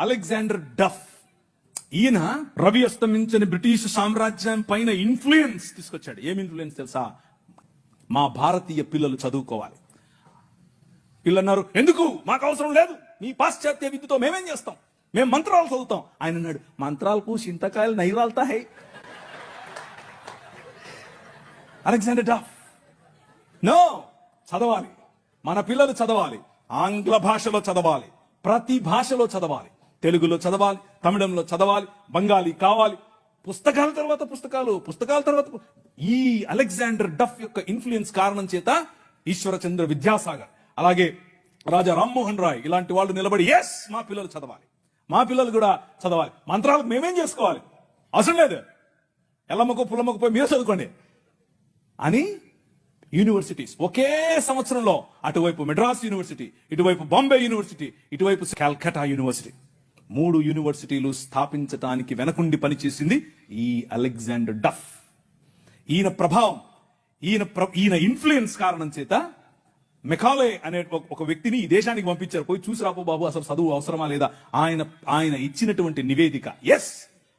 Alexander డఫ్, ఈయన Ravi అస్తమించని British సామ్రాజ్యం పైన ఇన్ఫ్లుయెన్స్ తీసుకొచ్చాడు. ఏం ఇన్ఫ్లుయెన్స్ తెలుసా? మా భారతీయ పిల్లలు చదువుకోవాలి. పిల్లన్నారు, ఎందుకు, మాకు అవసరం లేదు, మీ పాశ్చాత్య విద్యతో మేమేం చేస్తాం, మేము మంత్రాలు చదువుతాం. ఆయన అన్నాడు, మంత్రాలకు చింతకాయలు నైరాలతా హై. అలెగ్జాండర్ డఫ్, నో, చదవాలి, మన పిల్లలు చదవాలి, ఆంగ్ల భాషలో చదవాలి, ప్రతి భాషలో చదవాలి, తెలుగులో చదవాలి, తమిళంలో చదవాలి, బెంగాలీ కావాలి, పుస్తకాల తర్వాత పుస్తకాలు, పుస్తకాల తర్వాత. ఈ అలెగ్జాండర్ డఫ్ యొక్క ఇన్ఫ్లుయెన్స్ కారణం చేత ఈశ్వరచంద్ర విద్యాసాగర్, అలాగే రాజా రామ్మోహన్ రాయ్ ఇలాంటి వాళ్ళు నిలబడి, ఎస్, మా పిల్లలు చదవాలి, మా పిల్లలు కూడా చదవాలి, మంత్రాలకు మేమేం చేసుకోవాలి, అవసరం లేదు, ఎల్లమ్మకు పుల్లమ్మకు పోయి మీరు చదువుకోండి అని యూనివర్సిటీస్ ఒకే సంవత్సరంలో, అటువైపు మెడ్రాస్ యూనివర్సిటీ, ఇటువైపు బాంబే యూనివర్సిటీ, ఇటువైపు కాల్కటా యూనివర్సిటీ, 3 యూనివర్సిటీలు స్థాపించడానికి వెనకుండి పనిచేసింది ఈ అలెగ్జాండర్ డఫ్. ఈయన ప్రభావం, ఈయన ఇన్ఫ్లుయెన్స్ కారణం చేత మెకాలే అనే ఒక వ్యక్తిని ఈ దేశానికి పంపించారు. పోయి చూసి రాపో బాబు, అసలు చదువు అవసరమా లేదా. ఆయన ఇచ్చినటువంటి నివేదిక, ఎస్,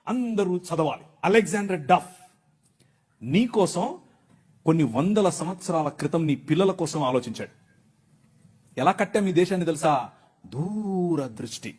అందరూ చదవాలి. అలెగ్జాండర్ డఫ్ నీ కోసం కొన్ని వందల సంవత్సరాల క్రితం నీ పిల్లల కోసం ఆలోచించాడు. ఎలా కట్టాం ఈ దేశాన్ని తెలుసా? దూరదృష్టి.